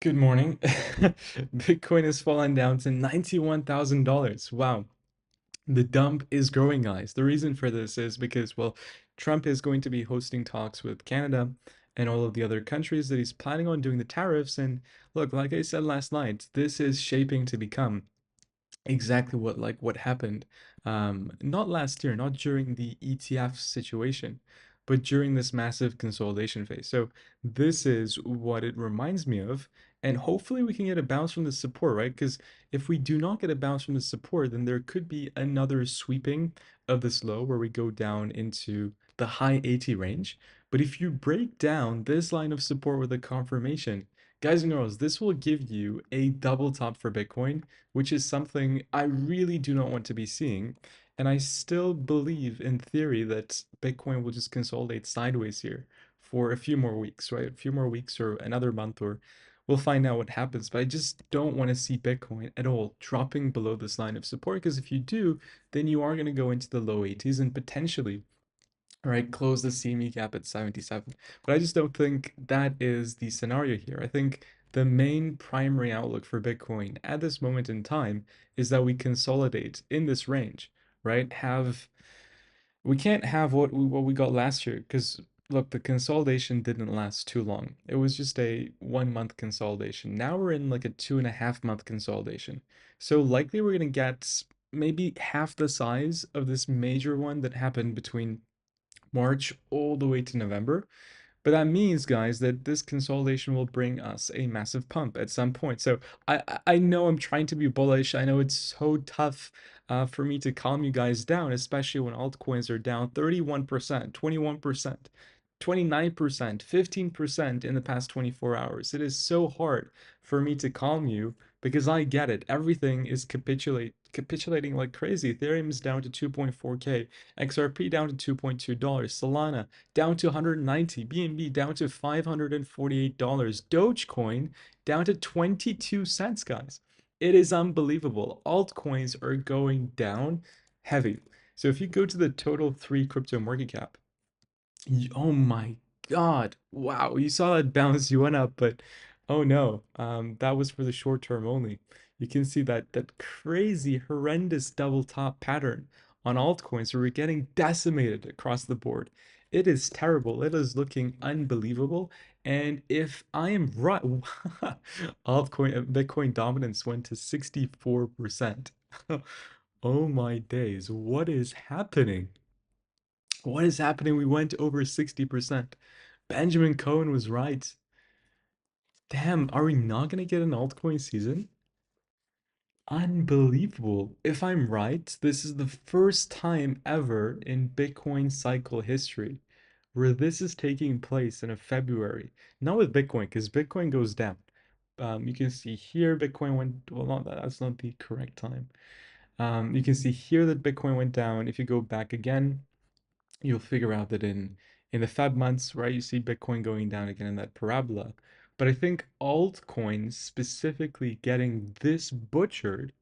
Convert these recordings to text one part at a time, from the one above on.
Good morning. Bitcoin has fallen down to $91,000. Wow. The dump is growing, guys. The reason for this is because, well, Trump is going to be hosting talks with Canada and all of the other countries that he's planning on doing the tariffs. And look, like I said last night, this is shaping to become exactly what happened not last year, not during the ETF situation, but during this massive consolidation phase. So this is what it reminds me of, and hopefully we can get a bounce from the support, right? Because if we do not get a bounce from the support, then there could be another sweeping of this low where we go down into the high 80 range. But if you break down this line of support with a confirmation, guys and girls, this will give you a double top for Bitcoin, which is something I really do not want to be seeing. And I still believe in theory that Bitcoin will just consolidate sideways here for a few more weeks, right? A few more weeks or another month, or we'll find out what happens. But I just don't want to see Bitcoin at all dropping below this line of support, because if you do, then you are going to go into the low 80s and potentially, right, close the CME gap at 77. But I just don't think that is the scenario here. I think the main primary outlook for Bitcoin at this moment in time is that we consolidate in this range, right? We can't have what we got last year, because look, the consolidation didn't last too long. It was just a 1 month consolidation. Now we're in like a 2.5 month consolidation. So likely we're gonna get maybe half the size of this major one that happened between March all the way to November. But that means, guys, that this consolidation will bring us a massive pump at some point. So I know I'm trying to be bullish. I know it's so tough for me to calm you guys down, especially when altcoins are down 31%, 21%, 29%, 15% in the past 24 hours. It is so hard for me to calm you because I get it. Everything is capitulating like crazy. Ethereum is down to 2.4K, XRP down to $2.2, Solana down to 190, BNB down to $548, Dogecoin down to 22 cents, guys. It is unbelievable. Altcoins are going down heavy. So if you go to the total three crypto market cap, oh my God. Wow. You saw that bounce, you went up, but oh no. That was for the short term only. You can see that crazy, horrendous double top pattern on altcoins where we're getting decimated across the board. It is terrible. It is looking unbelievable. And if I am right, Bitcoin dominance went to 64%. Oh my days. What is happening? What is happening? We went over 60%. Benjamin Cohen was right. Damn, are we not gonna get an altcoin season? Unbelievable. If I'm right, this is the first time ever in Bitcoin cycle history where this is taking place in a February. Not with Bitcoin, because Bitcoin goes down. You can see here Bitcoin went, well, not that, that's not the correct time. You can see here that Bitcoin went down. If you go back again, you'll figure out that in the Feb months, right, you see Bitcoin going down again in that parabola. But I think altcoins specifically getting this butchered,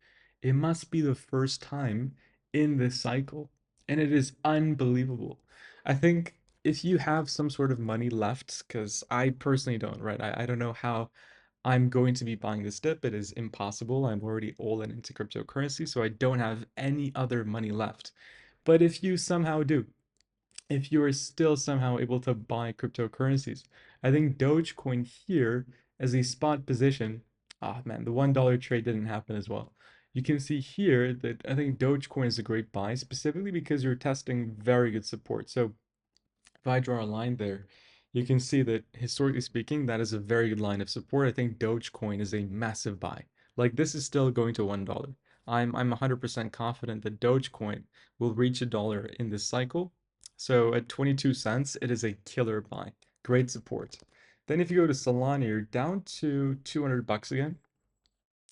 it must be the first time in this cycle. And it is unbelievable. I think if you have some sort of money left, because I personally don't, right? I don't know how I'm going to be buying this dip. It is impossible. I'm already all in into cryptocurrency, so I don't have any other money left. But if you somehow do, if you are still somehow able to buy cryptocurrencies. I think Dogecoin here as a spot position, ah man, the $1 trade didn't happen as well. You can see here that I think Dogecoin is a great buy, specifically because you're testing very good support. So if I draw a line there, you can see that historically speaking, that is a very good line of support. I think Dogecoin is a massive buy. Like this is still going to $1. I'm 100% confident that Dogecoin will reach $1 in this cycle. So at 22 cents, it is a killer buy. Great support. Then if you go to Solana, you're down to 200 bucks again,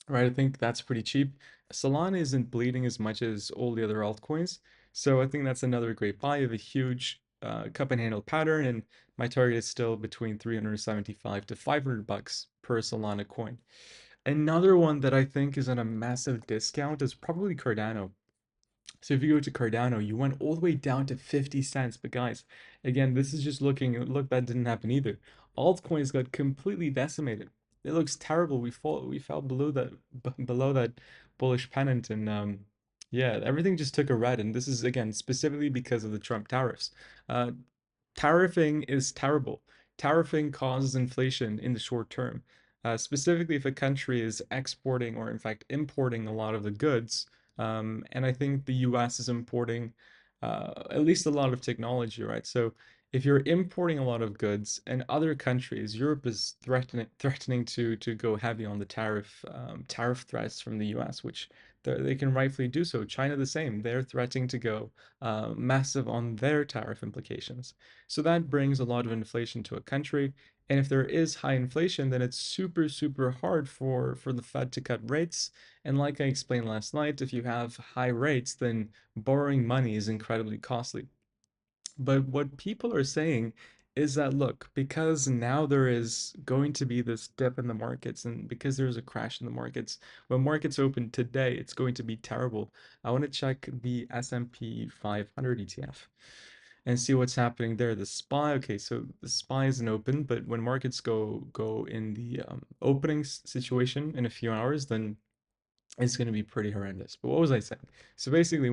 right? I think that's pretty cheap. Solana isn't bleeding as much as all the other altcoins, so I think that's another great buy. You have a huge cup and handle pattern, and my target is still between 375 to 500 bucks per Solana coin. Another one that I think is on a massive discount is probably Cardano. So if you go to Cardano, you went all the way down to 50 cents. But guys, again, this is just look, that didn't happen either. Altcoins got completely decimated. it looks terrible. We fell below that below that bullish pennant, and yeah, everything just took a red. And this is again specifically because of the Trump tariffs. Uh, Tariffing is terrible. Tariffing causes inflation in the short term. Specifically, if a country is exporting or, in fact, importing a lot of the goods, and I think the US is importing at least a lot of technology, right? So if you're importing a lot of goods and other countries, Europe is threatening to go heavy on the tariff threats from the US, which they can rightfully do so. China the same; they're threatening to go massive on their tariff implications. So that brings a lot of inflation to a country. And if there is high inflation, then it's super, super hard for the Fed to cut rates. And like I explained last night, if you have high rates, then borrowing money is incredibly costly. But what people are saying is that, look, because now there is going to be this dip in the markets, and because there's a crash in the markets, when markets open today, it's going to be terrible. I want to check the S&P 500 ETF and see what's happening there. The SPY, okay, so the SPY isn't open, but when markets go in the opening situation in a few hours, then it's going to be pretty horrendous. But what was I saying? So basically,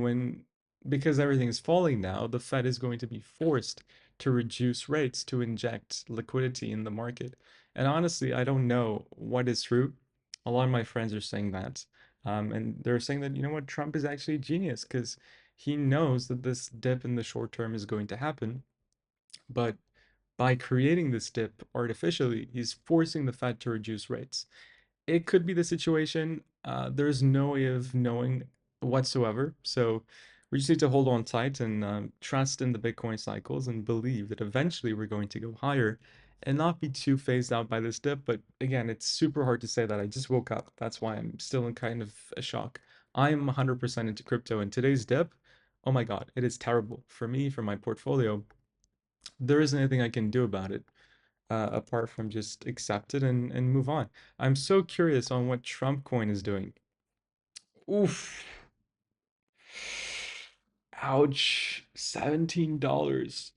because everything is falling now, the Fed is going to be forced to reduce rates to inject liquidity in the market. And honestly, I don't know what is true. A lot of my friends are saying that. And they're saying that, you know what, Trump is actually a genius because he knows that this dip in the short term is going to happen. But by creating this dip artificially, he's forcing the Fed to reduce rates. It could be the situation. There's no way of knowing whatsoever. So we just need to hold on tight and trust in the Bitcoin cycles and believe that eventually we're going to go higher and not be too phased out by this dip. But again, it's super hard to say that. I just woke up. That's why I'm still in kind of a shock. I'm 100% into crypto, and today's dip, oh my God, it is terrible for me, for my portfolio. There isn't anything I can do about it apart from just accept it and move on. I'm so curious on what Trump coin is doing. Oof. Ouch. $17.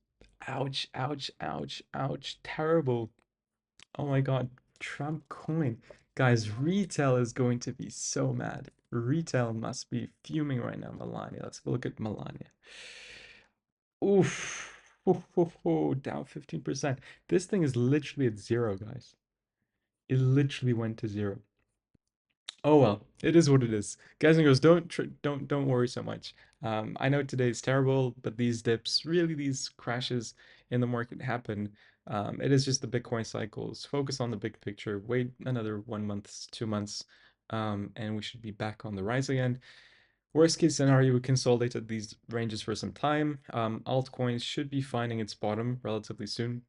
Ouch, ouch, ouch, ouch. Terrible. Oh my God. Trump coin. Guys, retail is going to be so mad. Retail must be fuming right now, Melania. Let's look at Melania. Oof. Down 15%. This thing is literally at zero, guys. It literally went to zero. Oh well, it is what it is. Guys and girls, don't worry so much. I know today is terrible, but these dips, really these crashes in the market happen. It is just the Bitcoin cycles. Focus on the big picture. Wait another 1 month, 2 months, and we should be back on the rise again. Worst case scenario, we consolidate at these ranges for some time. Altcoins should be finding its bottom relatively soon.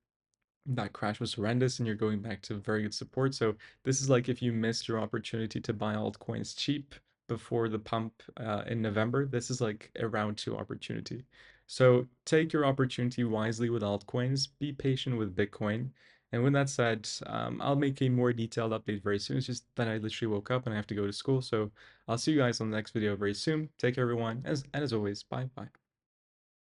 That crash was horrendous and you're going back to very good support. So this is like if you missed your opportunity to buy altcoins cheap before the pump in November, this is like a round two opportunity. So take your opportunity wisely with altcoins, be patient with Bitcoin. And with that said, I'll make a more detailed update very soon. It's just that I literally woke up and I have to go to school. So I'll see you guys on the next video very soon. Take care, everyone. And as always, bye bye.